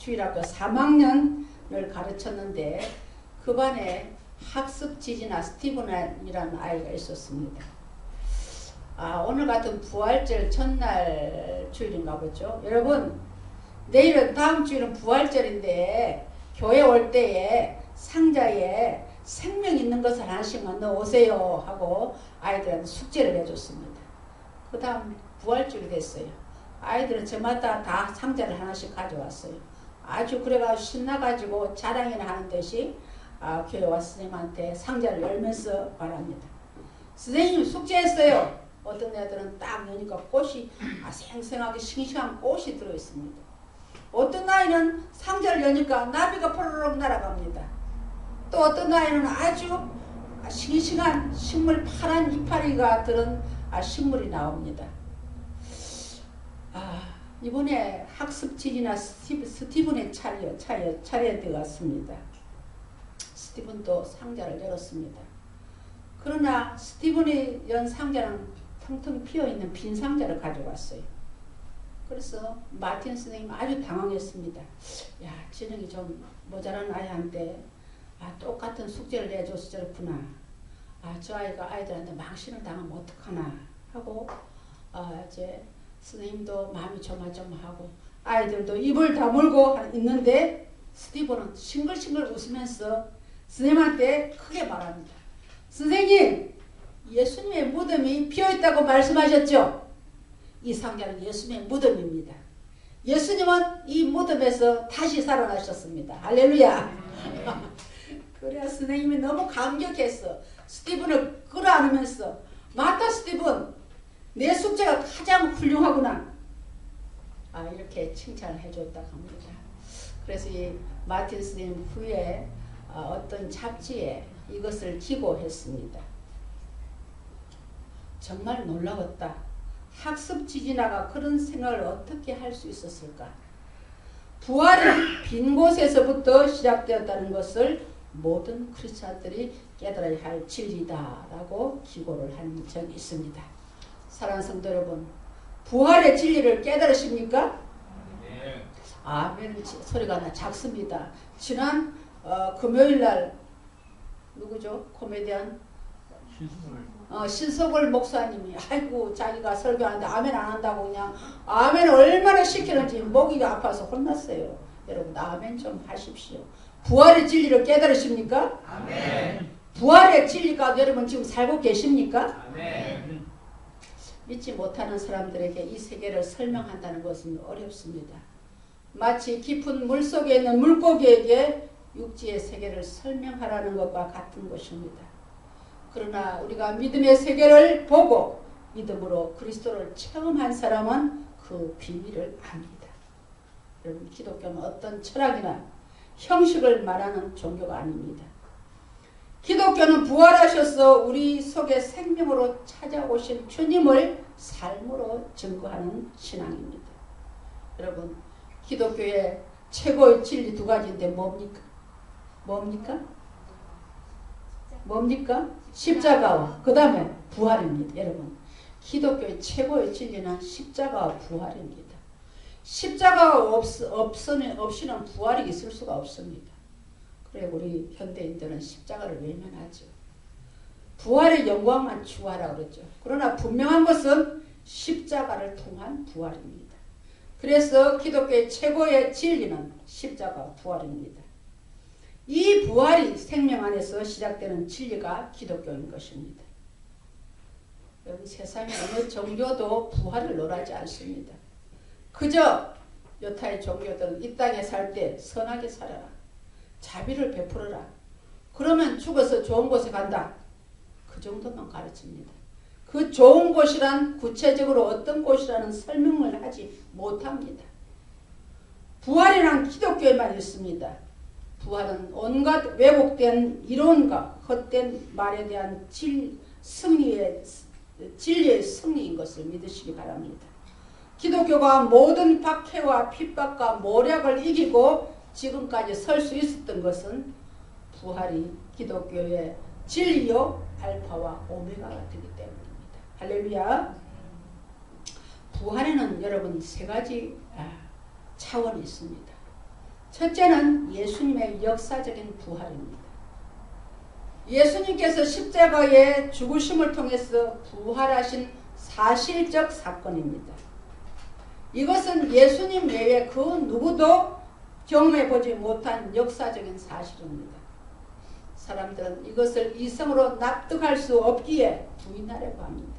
주일학교 3학년을 가르쳤는데 그 반에 학습 지지나 스티븐이라는 아이가 있었습니다. 오늘 같은 부활절 전날 주일인가 보죠. 여러분, 내일은 다음 주일은 부활절인데 교회 올 때에 상자에 생명 있는 것을 하나씩만 넣어오세요 하고 아이들한테 숙제를 해줬습니다. 그 다음 부활절이 됐어요. 아이들은 저마다 다 상자를 하나씩 가져왔어요. 아주 그래가지고 신나가지고 자랑이나 하는 듯이 교회 와 선생님한테 상자를 열면서 말합니다. 선생님 숙제했어요. 어떤 애들은 딱 여니까 꽃이 생생하게 싱싱한 꽃이 들어있습니다. 어떤 아이는 상자를 여니까 나비가 포로록 날아갑니다. 또 어떤 아이는 아주 싱싱한 식물 파란 이파리가 들은 식물이 나옵니다. 이번에 학습 지지나 스티븐의 차례에 들어갔습니다. 스티븐도 상자를 열었습니다. 그러나 스티븐이 연 상자는 텅텅 비어있는 빈 상자를 가져왔어요. 그래서 마틴 선생님 아주 당황했습니다. 야, 지능이 좀 모자란 아이한테 똑같은 숙제를 내줘서 저렇구나. 저 아이가 아이들한테 망신을 당하면 어떡하나 하고 이제 선생님도 마음이 조마조마하고 아이들도 입을 다물고 있는데 스티븐은 싱글싱글 웃으면서 선생님한테 크게 말합니다. 선생님, 예수님의 무덤이 비어있다고 말씀하셨죠? 이 상자는 예수님의 무덤입니다. 예수님은 이 무덤에서 다시 살아나셨습니다. 할렐루야. 그래야 선생님이 너무 감격했어. 스티븐을 끌어안으면서 맞다 스티븐, 내 숙제가 가장 훌륭하구나. 이렇게 칭찬을 해줬다고 합니다. 그래서 이 마틴 선생님 후에 어떤 잡지에 이것을 기고했습니다. 정말 놀라웠다. 학습 지지나가 그런 생각을 어떻게 할 수 있었을까? 부활은 빈 곳에서부터 시작되었다는 것을 모든 크리스찬들이 깨달아야 할 진리다라고 기고를 한 적이 있습니다. 사랑하는 성도 여러분, 부활의 진리를 깨달으십니까? 네. 아멘 소리가 작습니다. 지난 금요일날 누구죠? 코미디언 신석월 목사님이 아이고 자기가 설교하는데 아멘 안 한다고 그냥 아멘 얼마나 시키는지 목이 아파서 혼났어요. 여러분 아멘 좀 하십시오. 부활의 진리를 깨달으십니까? 아멘. 부활의 진리가 여러분 지금 살고 계십니까? 아멘. 믿지 못하는 사람들에게 이 세계를 설명한다는 것은 어렵습니다. 마치 깊은 물속에 있는 물고기에게 육지의 세계를 설명하라는 것과 같은 것입니다. 그러나 우리가 믿음의 세계를 보고 믿음으로 그리스도를 체험한 사람은 그 비밀을 압니다. 여러분, 기독교는 어떤 철학이나 형식을 말하는 종교가 아닙니다. 기독교는 부활하셔서 우리 속에 생명으로 찾아오신 주님을 삶으로 증거하는 신앙입니다. 여러분, 기독교의 최고의 진리 두 가지인데 뭡니까? 십자가와 그 다음에 부활입니다. 여러분, 기독교의 최고의 진리는 십자가와 부활입니다. 십자가가 없이는 부활이 있을 수가 없습니다. 그래 우리 현대인들은 십자가를 외면하죠. 부활의 영광만 추구하라고 그러죠. 그러나 분명한 것은 십자가를 통한 부활입니다. 그래서 기독교의 최고의 진리는 십자가 부활입니다. 이 부활이 생명 안에서 시작되는 진리가 기독교인 것입니다. 여러분, 세상의 어느 종교도 부활을 논하지 않습니다. 그저 여타의 종교들은 이 땅에 살 때 선하게 살아라, 자비를 베풀어라, 그러면 죽어서 좋은 곳에 간다, 그 정도만 가르칩니다. 그 좋은 곳이란 구체적으로 어떤 곳이라는 설명을 하지 못합니다. 부활이란 기독교에만 있습니다. 부활은 온갖 왜곡된 이론과 헛된 말에 대한 진리의 승리인 것을 믿으시기 바랍니다. 기독교가 모든 박해와 핍박과 모략을 이기고 지금까지 설 수 있었던 것은 부활이 기독교의 진리요 알파와 오메가가 되기 때문입니다. 할렐루야. 부활에는 여러분 세 가지 차원이 있습니다. 첫째는 예수님의 역사적인 부활입니다. 예수님께서 십자가의 죽으심을 통해서 부활하신 사실적 사건입니다. 이것은 예수님 외에 그 누구도 경험해보지 못한 역사적인 사실입니다. 사람들은 이것을 이성으로 납득할 수 없기에 부인하려고 합니다.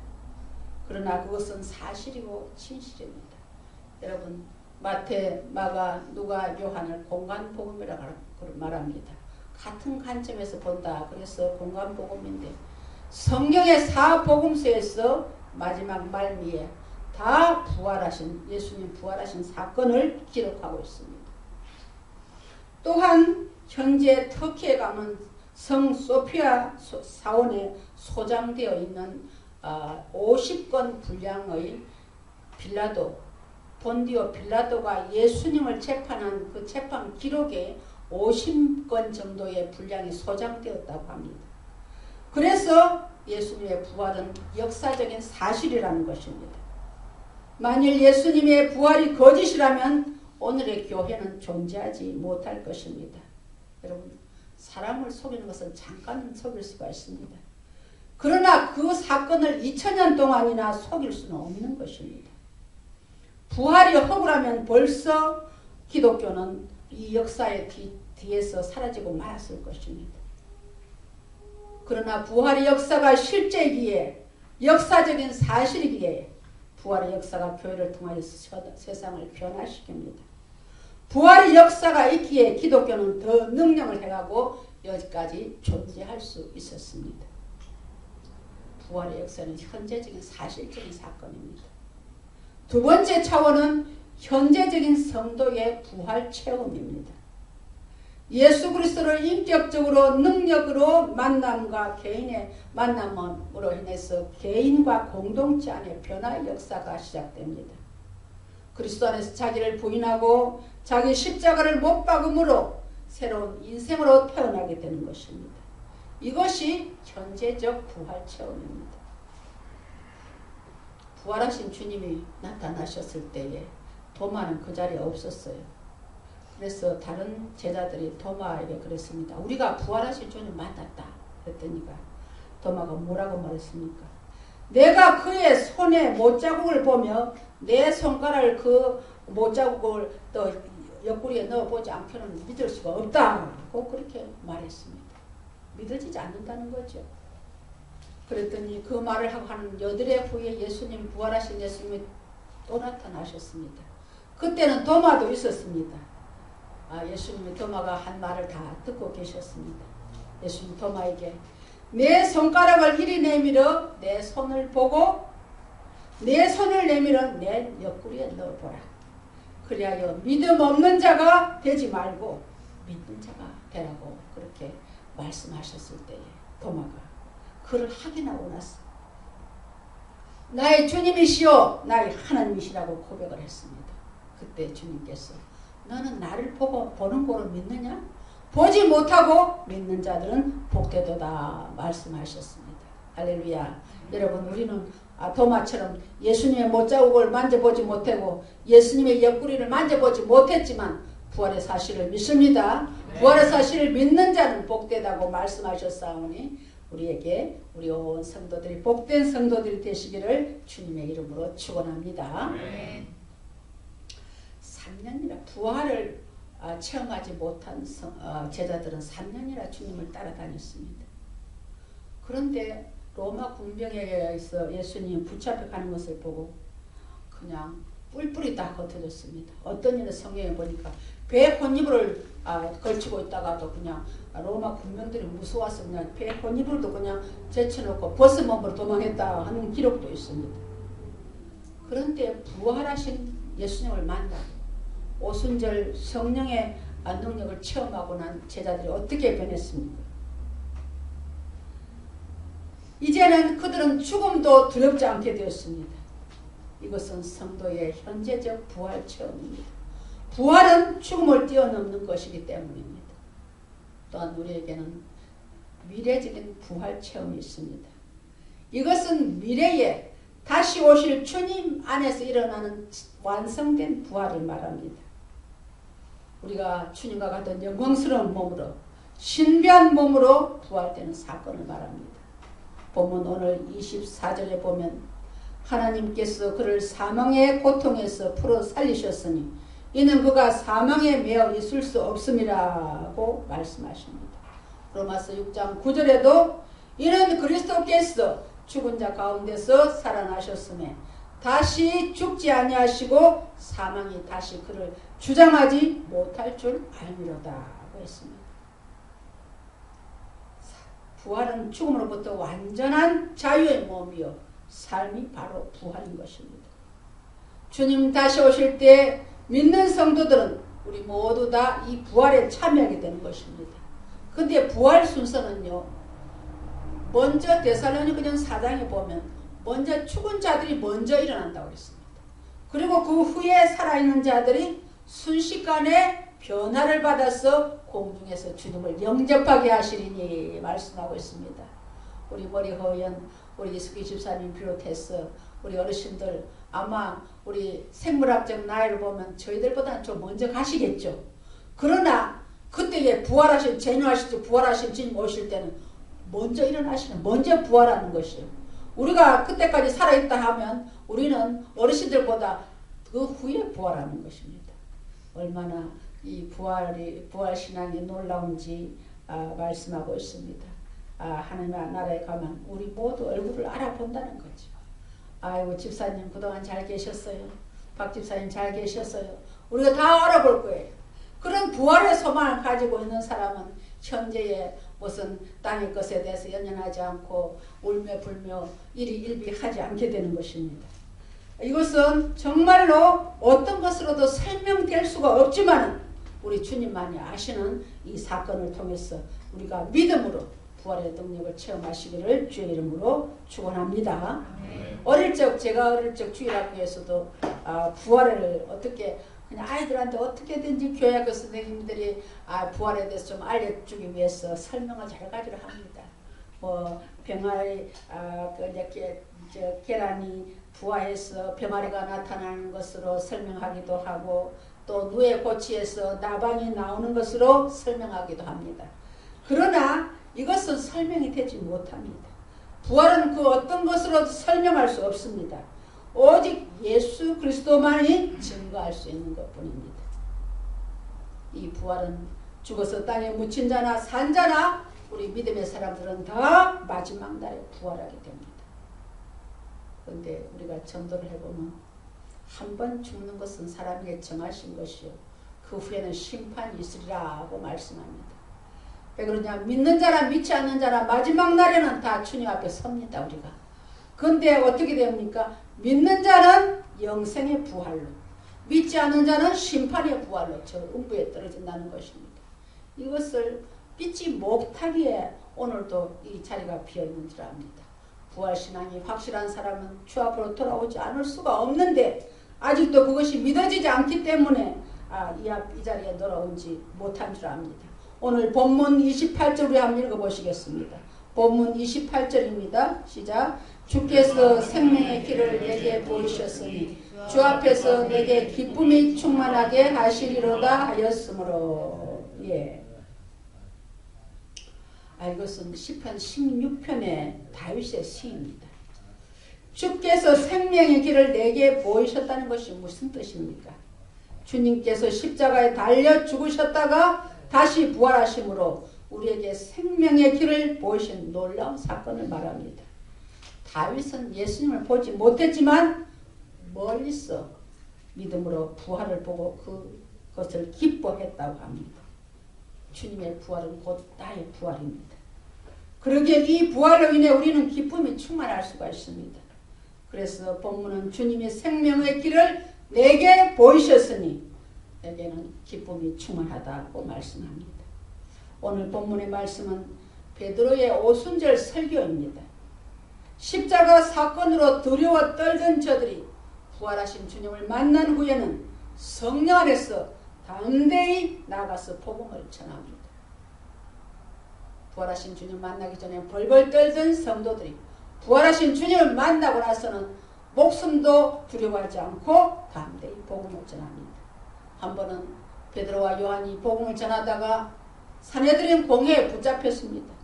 그러나 그것은 사실이고 진실입니다. 여러분, 마태, 마가, 누가, 요한을 공간복음이라고 말합니다. 같은 관점에서 본다. 그래서 공간복음인데 성경의 사복음서에서 마지막 말미에 다 부활하신, 예수님 부활하신 사건을 기록하고 있습니다. 또한 현재 터키에 가면 성 소피아 사원에 소장되어 있는 50건 분량의 빌라도, 본디오 빌라도가 예수님을 재판한 그 재판 기록에 50건 정도의 분량이 소장되었다고 합니다. 그래서 예수님의 부활은 역사적인 사실이라는 것입니다. 만일 예수님의 부활이 거짓이라면 오늘의 교회는 존재하지 못할 것입니다. 여러분, 사람을 속이는 것은 잠깐 속일 수가 있습니다. 그러나 그 사건을 2000년 동안이나 속일 수는 없는 것입니다. 부활이 허구라면 벌써 기독교는 이 역사의 뒤에서 사라지고 말았을 것입니다. 그러나 부활의 역사가 실제이기에, 역사적인 사실이기에 부활의 역사가 교회를 통하여서 세상을 변화시킵니다. 부활의 역사가 있기에 기독교는 더 능력을 해가고 여기까지 존재할 수 있었습니다. 부활의 역사는 현재적인 사실적인 사건입니다. 두 번째 차원은 현재적인 성도의 부활 체험입니다. 예수 그리스도를 인격적으로 능력으로 만남과 개인의 만남으로 인해서 개인과 공동체 안에 변화의 역사가 시작됩니다. 그리스도 안에서 자기를 부인하고 자기 십자가를 못 박음으로 새로운 인생으로 태어나게 되는 것입니다. 이것이 현재적 부활 체험입니다. 부활하신 주님이 나타나셨을 때에 도마는 그 자리에 없었어요. 그래서 다른 제자들이 도마에게 그랬습니다. 우리가 부활하신 주님 만났다. 그랬더니가 도마가 뭐라고 말했습니까? 내가 그의 손에 못자국을 보며 내 손가락을 그 못자국을 또 옆구리에 넣어보지 않고는 믿을 수가 없다고 그렇게 말했습니다. 믿어지지 않는다는 거죠. 그랬더니 그 말을 하고 하는 여드레 후에 예수님, 부활하신 예수님이 또 나타나셨습니다. 그때는 도마도 있었습니다. 예수님이 도마가 한 말을 다 듣고 계셨습니다. 예수님 도마에게 내 손가락을 이리 내밀어 내 손을 보고 내 손을 내밀어 내 옆구리에 넣어보라. 그리하여 믿음 없는 자가 되지 말고 믿는 자가 되라고 그렇게 말씀하셨을 때에 도마가 그를 확인하고 나서 나의 주님이시오 나의 하나님이시라고 고백을 했습니다. 그때 주님께서 너는 나를 보는 거로 믿느냐? 보지 못하고 믿는 자들은 복되도다 말씀하셨습니다. 할렐루야. 여러분, 우리는 도마처럼 예수님의 못자국을 만져보지 못하고 예수님의 옆구리를 만져보지 못했지만 부활의 사실을 믿습니다. 부활의 사실을 믿는 자는 복되다고 말씀하셨사오니 우리에게 우리 온 성도들이 복된 성도들이 되시기를 주님의 이름으로 축원합니다. 3년이나 부활을 체험하지 못한 제자들은 3년이나 주님을 따라다녔습니다. 그런데 로마 군병에서 예수님 붙잡혀 가는 것을 보고 그냥 뿔뿔이 다 흩어졌습니다. 어떤 일은 성경에 보니까 배 혼이불을 걸치고 있다가도 그냥 로마 군병들이 무서워서 그냥 배 혼이불도 그냥 제쳐놓고 벗은 몸으로 도망했다 하는 기록도 있습니다. 그런데 부활하신 예수님을 만나 오순절 성령의 능력을 체험하고 난 제자들이 어떻게 변했습니까? 이제는 그들은 죽음도 두렵지 않게 되었습니다. 이것은 성도의 현재적 부활 체험입니다. 부활은 죽음을 뛰어넘는 것이기 때문입니다. 또한 우리에게는 미래적인 부활 체험이 있습니다. 이것은 미래에 다시 오실 주님 안에서 일어나는 완성된 부활을 말합니다. 우리가 주님과 같은 영광스러운 몸으로 신비한 몸으로 부활되는 사건을 말합니다. 본문 오늘 24절에 보면 하나님께서 그를 사망의 고통에서 풀어 살리셨으니 이는 그가 사망에 매어 있을 수 없음이라고 말씀하십니다. 로마서 6장 9절에도 이는 그리스도께서 죽은 자 가운데서 살아나셨음에 다시 죽지 아니하시고 사망이 다시 그를 주장하지 못할 줄 알미로다고 했습니다. 부활은 죽음으로부터 완전한 자유의 몸이요 삶이 바로 부활인 것입니다. 주님 다시 오실 때 믿는 성도들은 우리 모두 다 이 부활에 참여하게 되는 것입니다. 근데 부활 순서는요, 먼저 데살로니가전 4장에 보면 먼저 죽은 자들이 먼저 일어난다고 했습니다. 그리고 그 후에 살아있는 자들이 순식간에 변화를 받아서 공중에서 주님을 영접하게 하시리니 말씀하고 있습니다. 우리 머리 허연 우리 이숙기 집사님 비롯해서 우리 어르신들 아마 우리 생물학적 나이를 보면 저희들보다는 좀 먼저 가시겠죠. 그러나 그때에 부활하신 제노하실 부활하신 주님 오실 때는 먼저 일어나시는 먼저 부활하는 것이에요. 우리가 그때까지 살아있다 하면 우리는 어르신들보다 그 후에 부활하는 것입니다. 얼마나 이 부활신앙이 놀라운지 말씀하고 있습니다. 하나님의 나라에 가면 우리 모두 얼굴을 알아본다는 거죠. 아이고 집사님 그동안 잘 계셨어요. 박 집사님 잘 계셨어요. 우리가 다 알아볼 거예요. 그런 부활의 소망을 가지고 있는 사람은 현재의 무슨 땅의 것에 대해서 연연하지 않고 울며 불며 일희일비하지 않게 되는 것입니다. 이것은 정말로 어떤 것으로도 설명될 수가 없지만 우리 주님만이 아시는 이 사건을 통해서 우리가 믿음으로 부활의 능력을 체험하시기를 주의 이름으로 축원합니다. 제가 어릴 적 주일학교에서도 부활을 어떻게 그냥 아이들한테 어떻게든지 교회학교 선생님들이 부활에 대해서 좀 알려주기 위해서 설명을 잘 가지로 합니다. 뭐 병아리 계란이 부화해서 병아리가 나타나는 것으로 설명하기도 하고 또 누에 고치에서 나방이 나오는 것으로 설명하기도 합니다. 그러나 이것은 설명이 되지 못합니다. 부활은 그 어떤 것으로도 설명할 수 없습니다. 오직 예수 그리스도만이 증거할 수 있는 것뿐입니다. 이 부활은 죽어서 땅에 묻힌 자나 산 자나 우리 믿음의 사람들은 다 마지막 날에 부활하게 됩니다. 그런데 우리가 전도를 해보면 한 번 죽는 것은 사람에게 정하신 것이요 그 후에는 심판이 있으리라고 말씀합니다. 왜 그러냐 믿는 자나 믿지 않는 자나 마지막 날에는 다 주님 앞에 섭니다. 우리가. 그런데 어떻게 됩니까? 믿는 자는 영생의 부활로 믿지 않는 자는 심판의 부활로 저 음부에 떨어진다는 것입니다. 이것을 믿지 못하기에 오늘도 이 자리가 비어있는 줄 압니다. 부활신앙이 확실한 사람은 주 앞으로 돌아오지 않을 수가 없는데 아직도 그것이 믿어지지 않기 때문에 이 자리에 돌아오지 못한 줄 압니다. 오늘 본문 28절 우리 한번 읽어보시겠습니다. 본문 28절입니다. 시작. 주께서 생명의 길을 내게 보이셨으니 주 앞에서 내게 기쁨이 충만하게 하시리로다 하였으므로. 이것은 시편 16편의 다윗의 시입니다. 주께서 생명의 길을 내게 보이셨다는 것이 무슨 뜻입니까? 주님께서 십자가에 달려 죽으셨다가 다시 부활하심으로 우리에게 생명의 길을 보이신 놀라운 사건을 말합니다. 다윗은 예수님을 보지 못했지만 멀리서 믿음으로 부활을 보고 그것을 기뻐했다고 합니다. 주님의 부활은 곧 나의 부활입니다. 그러기에 이 부활로 인해 우리는 기쁨이 충만할 수가 있습니다. 그래서 본문은 주님의 생명의 길을 내게 보이셨으니 내게는 기쁨이 충만하다고 말씀합니다. 오늘 본문의 말씀은 베드로의 오순절 설교입니다. 십자가 사건으로 두려워 떨던 저들이 부활하신 주님을 만난 후에는 성령 안에서 담대히 나가서 복음을 전합니다. 부활하신 주님 만나기 전에 벌벌 떨던 성도들이 부활하신 주님을 만나고 나서는 목숨도 두려워하지 않고 담대히 복음을 전합니다. 한 번은 베드로와 요한이 복음을 전하다가 산헤드린 공회에 붙잡혔습니다.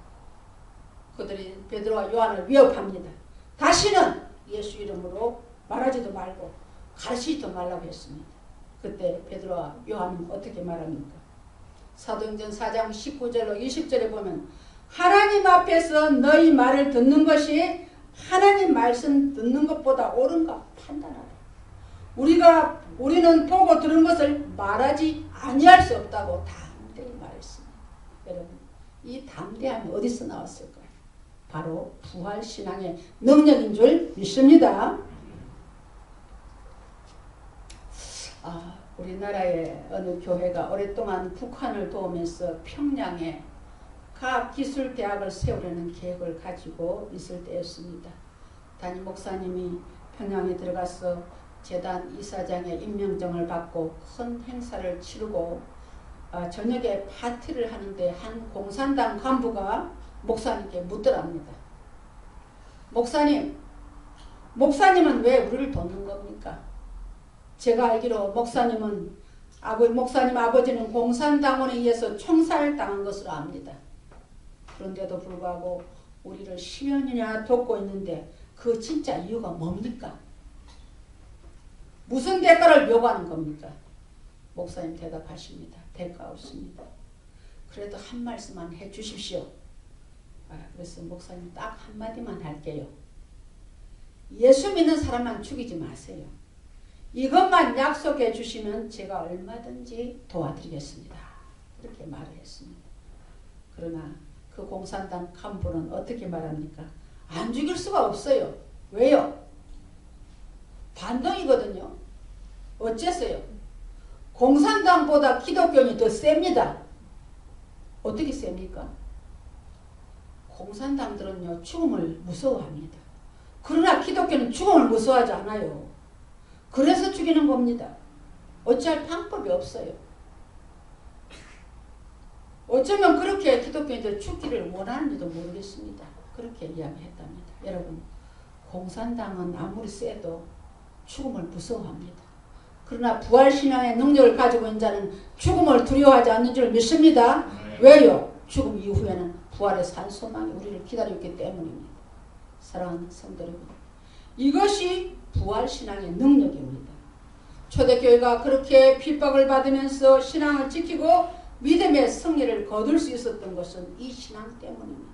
그들이 베드로와 요한을 위협합니다. 다시는 예수 이름으로 말하지도 말고 가르치지도 말라고 했습니다. 그때 베드로와 요한은 어떻게 말합니까? 사도행전 4장 19절로 20절에 보면 하나님 앞에서 너희 말을 듣는 것이 하나님 말씀 듣는 것보다 옳은가 판단하라. 우리는 보고 들은 것을 말하지 아니할 수 없다고 담대히 말했습니다. 여러분, 이 담대함이 어디서 나왔을까요? 바로 부활신앙의 능력인 줄 믿습니다. 우리나라의 어느 교회가 오랫동안 북한을 도우면서 평양에 과학기술대학을 세우려는 계획을 가지고 있을 때였습니다. 담임 목사님이 평양에 들어가서 재단 이사장의 임명정을 받고 큰 행사를 치르고 저녁에 파티를 하는데 한 공산당 간부가 목사님께 묻더랍니다. 목사님은 왜 우리를 돕는 겁니까? 제가 알기로 목사님 아버지는 공산당원에 의해서 총살당한 것으로 압니다. 그런데도 불구하고 우리를 10년이나 돕고 있는데 그 진짜 이유가 뭡니까? 무슨 대가를 요구하는 겁니까? 목사님 대답하십니다. 대가 없습니다. 그래도 한 말씀만 해주십시오. 그래서 목사님 딱 한마디만 할게요. 예수 믿는 사람만 죽이지 마세요. 이것만 약속해 주시면 제가 얼마든지 도와드리겠습니다. 그렇게 말을 했습니다. 그러나 그 공산당 간부는 어떻게 말합니까? 안 죽일 수가 없어요. 왜요? 반동이거든요. 어째서요? 공산당보다 기독교인이 더 셉니다. 어떻게 셉니까? 공산당들은요, 죽음을 무서워합니다. 그러나 기독교는 죽음을 무서워하지 않아요. 그래서 죽이는 겁니다. 어찌할 방법이 없어요. 어쩌면 그렇게 기독교인들 죽기를 원하는지도 모르겠습니다. 그렇게 이야기했답니다. 여러분, 공산당은 아무리 세도 죽음을 무서워합니다. 그러나 부활신앙의 능력을 가지고 있는 자는 죽음을 두려워하지 않는 줄 믿습니다. 왜요? 죽음 이후에는 부활의 산 소망이 우리를 기다리고 있기 때문입니다. 사랑하는 성도 여러분, 이것이 부활신앙의 능력입니다. 초대교회가 그렇게 핍박을 받으면서 신앙을 지키고 믿음의 승리를 거둘 수 있었던 것은 이 신앙 때문입니다.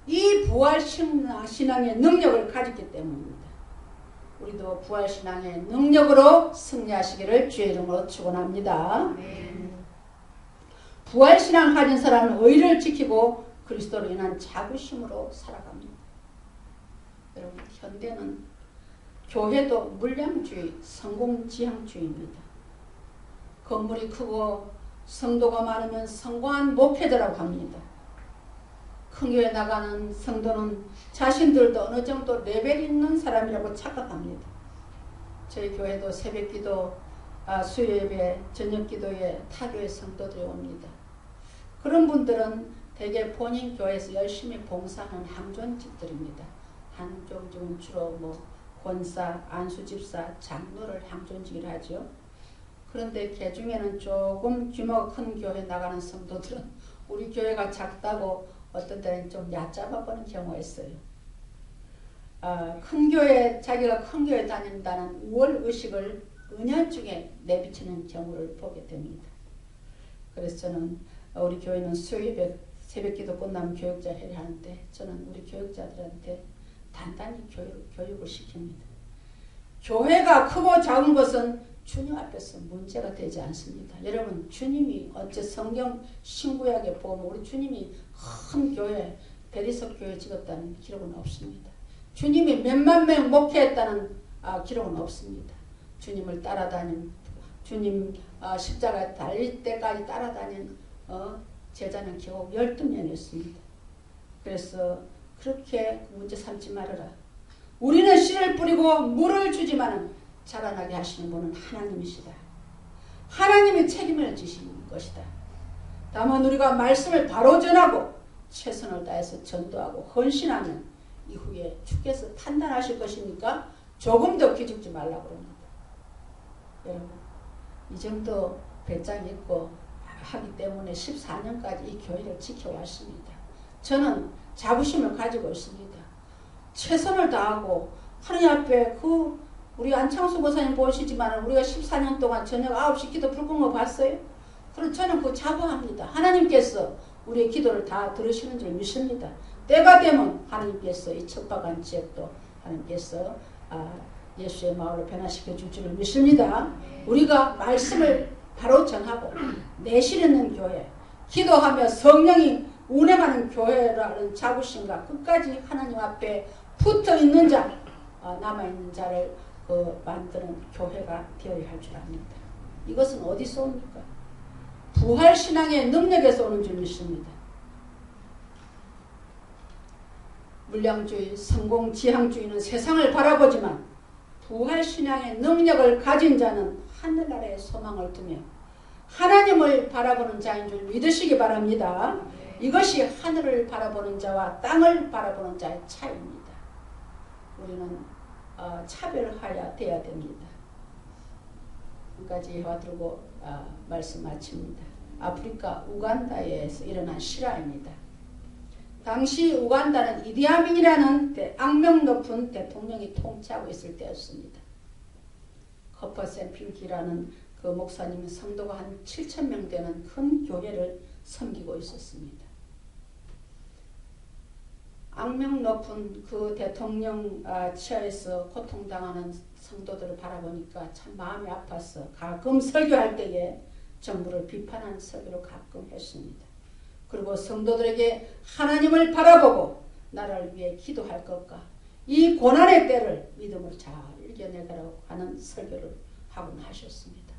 이 부활신앙의 능력을 가졌기 때문입니다. 우리도 부활신앙의 능력으로 승리하시기를 주의 이름으로 축원합니다. 부활신앙 가진 사람은 의를 지키고 그리스도로 인한 자부심으로 살아갑니다. 여러분, 현대는 교회도 물량주의, 성공지향주의입니다. 건물이 크고 성도가 많으면 성공한 목회자라고 합니다. 큰 교회 나가는 성도는 자신들도 어느 정도 레벨 있는 사람이라고 착각합니다. 저희 교회도 새벽기도, 수요예배, 저녁기도에 타교회 성도들이 옵니다. 그런 분들은 대개 본인 교회에서 열심히 봉사하는 항존직들입니다. 항존직은 주로 권사, 안수집사, 장로를 항존직이라 하죠. 그런데 그 중에는 조금 규모가 큰 교회 나가는 성도들은 우리 교회가 작다고 어떤 때는 좀 얕잡아 보는 경우가 있어요. 큰 교회, 자기가 큰 교회 다닌다는 우월의식을 은연중에 내비치는 경우를 보게 됩니다. 그래서 저는 우리 교회는 수요예배 새벽기도 끝나면 교육자 회를 하는데 저는 우리 교육자들한테 단단히 교육을 시킵니다. 교회가 크고 작은 것은 주님 앞에서 문제가 되지 않습니다. 여러분, 주님이 어째 성경 신구약에 보면 우리 주님이 큰 교회, 대리석 교회 지었다는 기록은 없습니다. 주님이 몇만 명 목회했다는 기록은 없습니다. 주님을 따라다닌, 주님 십자가에 달릴 때까지 따라다닌 제자는 겨우 12명이었습니다. 그래서 그렇게 문제 삼지 말아라. 우리는 씨를 뿌리고 물을 주지만 자라나게 하시는 분은 하나님이시다. 하나님이 책임을 지시는 것이다. 다만 우리가 말씀을 바로 전하고 최선을 다해서 전도하고 헌신하면 이후에 주께서 판단하실 것이니까 조금 더 기죽지 말라고 합니다. 여러분, 이 정도 배짱 있고 하기 때문에 14년까지 이 교회를 지켜왔습니다. 저는 자부심을 가지고 있습니다. 최선을 다하고 하나님 앞에 우리 안창수 목사님 보시지만 우리가 14년 동안 저녁 9시 기도 불끈 거 봤어요? 그럼 저는 그거 자부합니다. 하나님께서 우리의 기도를 다 들으시는 줄 믿습니다. 때가 되면 하나님께서 이 척박한 지역도 하나님께서 예수의 마을로 변화시켜 줄 줄을 믿습니다. 우리가 말씀을 바로 전하고 내실 있는 교회, 기도하며 성령이 운행하는 교회라는 자부심과 끝까지 하나님 앞에 붙어있는 자, 남아있는 자를 만드는 교회가 되어야 할 줄 압니다. 이것은 어디서 옵니까? 부활신앙의 능력에서 오는 줄 믿습니다. 물량주의, 성공지향주의는 세상을 바라보지만 부활신앙의 능력을 가진 자는 하늘나라의 소망을 두며 하나님을 바라보는 자인 줄 믿으시기 바랍니다. 이것이 하늘을 바라보는 자와 땅을 바라보는 자의 차이입니다. 우리는 차별하여야 돼야 됩니다. 지금까지 해와들고 말씀 마칩니다. 아프리카 우간다에서 일어난 실화입니다. 당시 우간다는 이디아민이라는 악명 높은 대통령이 통치하고 있을 때였습니다. 커퍼센필기라는 그 목사님은 성도가 한 7,000명 되는 큰 교회를 섬기고 있었습니다. 악명 높은 그 대통령 치하에서 고통당하는 성도들을 바라보니까 참 마음이 아파서 가끔 설교할 때에 정부를 비판하는 설교를 가끔 했습니다. 그리고 성도들에게 하나님을 바라보고 나라를 위해 기도할 것과 이 고난의 때를 믿음으로 잘 이겨내가라고 하는 설교를 하곤 하셨습니다.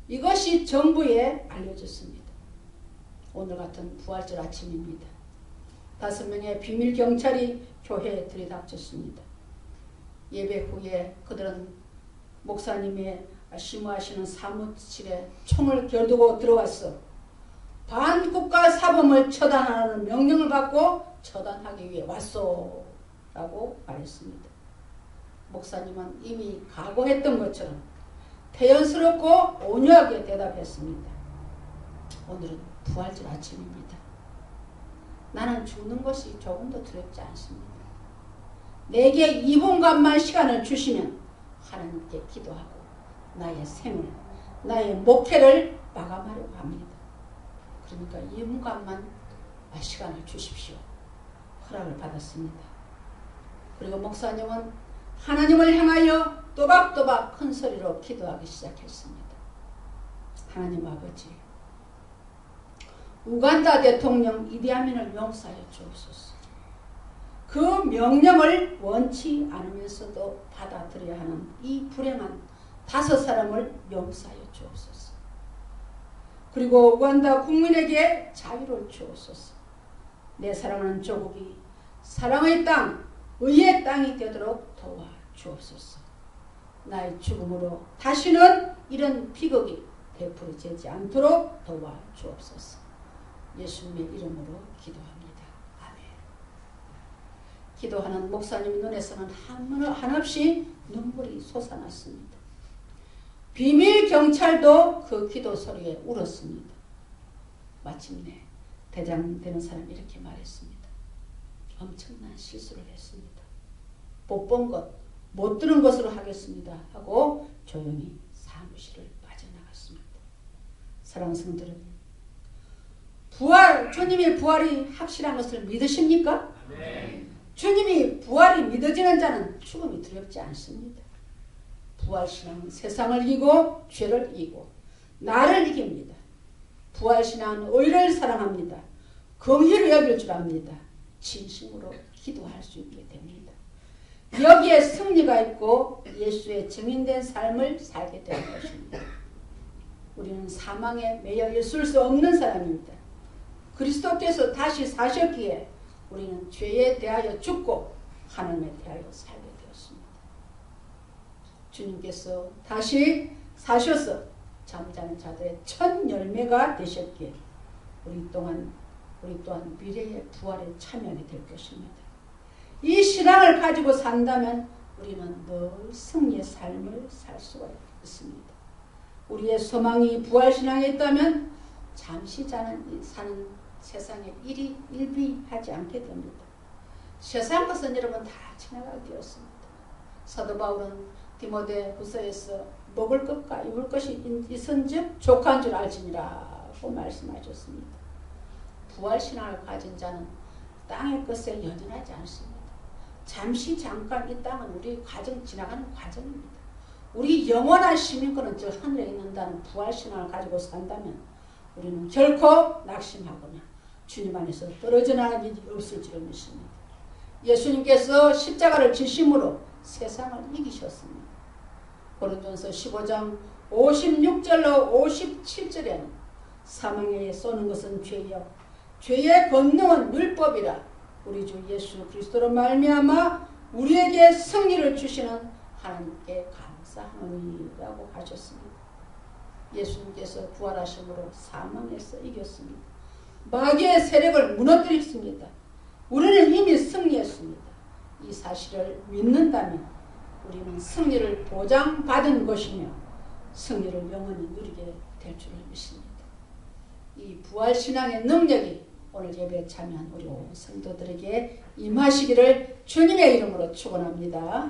이것이 정부에 알려졌습니다. 오늘 같은 부활절 아침입니다. 5명의 비밀 경찰이 교회에 들이닥쳤습니다. 예배 후에 그들은 목사님의 심무하시는 사무실에 총을 겨두고 들어왔어 반국가 사범을 처단하는 명령을 받고 처단하기 위해 왔소 라고 말했습니다. 목사님은 이미 각오했던 것처럼 태연스럽고 온유하게 대답했습니다. 오늘은 부활절 아침입니다. 나는 죽는 것이 조금도 두렵지 않습니다. 내게 2분간만 시간을 주시면 하나님께 기도하고 나의 생을, 나의 목회를 마감하려고 합니다. 그러니까 2분간만 시간을 주십시오. 허락을 받았습니다. 그리고 목사님은 하나님을 향하여 또박또박 큰 소리로 기도하기 시작했습니다. 하나님 아버지, 우간다 대통령 이디아민을 용서하여 주옵소서. 그 명령을 원치 않으면서도 받아들여야 하는 이 불행한 5사람을 용서하여 주옵소서. 그리고 우간다 국민에게 자유를 주옵소서. 내 사랑하는 조국이 사랑의 땅, 의의 땅이 되도록 도와 주옵소서. 나의 죽음으로 다시는 이런 비극이 되풀이되지 않도록 도와 주옵소서. 예수님의 이름으로 기도합니다. 아멘. 기도하는 목사님 눈에서는 한없이 눈물이 솟아났습니다. 비밀 경찰도 그 기도 소리에 울었습니다. 마침내 대장 되는 사람이 이렇게 말했습니다. 엄청난 실수를 했습니다. 못 본 것, 못 들은 것으로 하겠습니다. 하고 조용히 사무실을 빠져나갔습니다. 사랑하는 성도들, 주님의 부활이 확실한 것을 믿으십니까? 네. 주님이 부활이 믿어지는 자는 죽음이 두렵지 않습니다. 부활신앙은 세상을 이기고 죄를 이기고 나를 이깁니다. 부활신앙은 의를 사랑합니다. 긍휼을 여길 줄 압니다. 진심으로 기도할 수 있게 됩니다. 여기에 승리가 있고 예수의 증인된 삶을 살게 되는 것입니다. 우리는 사망에 매여 있을 수 없는 사람입니다. 그리스도께서 다시 사셨기에 우리는 죄에 대하여 죽고 하나님에 대하여 살게 되었습니다. 주님께서 다시 사셔서 잠자는 자들의 첫 열매가 되셨기에 우리 또한 미래의 부활에 참여하게 될 것입니다. 이 신앙을 가지고 산다면 우리는 늘 승리의 삶을 살 수가 있습니다. 우리의 소망이 부활신앙에 있다면 잠시 사는 세상에 일비하지 않게 됩니다. 세상 것은 여러분 다 지나가게 되었습니다. 사도 바울은 디모데후서에서 먹을 것과 입을 것이 있은즉 족한 줄 알지니라고 말씀하셨습니다. 부활신앙을 가진 자는 땅의 것에 연연하지 않습니다. 잠깐 이 땅은 우리 지나가는 과정입니다. 우리 영원한 시민권은 저 하늘에 있는다는 부활신앙을 가지고 산다면 우리는 결코 낙심하거나 주님 안에서 떨어져 나갈 일이 없을 줄 믿습니다. 예수님께서 십자가를 지심으로 세상을 이기셨습니다. 고린도전서 15장 56절로 57절에는 사망에 쏘는 것은 죄요 죄의 권능은 율법이라 우리 주 예수 그리스도로 말미암아 우리에게 승리를 주시는 하나님께 감사하노니라고 하셨습니다. 예수님께서 부활하심으로 사망에서 이겼습니다. 마귀의 세력을 무너뜨렸습니다. 우리는 이미 승리했습니다. 이 사실을 믿는다면 우리는 승리를 보장받은 것이며 승리를 영원히 누리게 될 줄을 믿습니다. 이 부활신앙의 능력이 오늘 예배에 참여한 우리 온 성도들에게 임하시기를 주님의 이름으로 축원합니다.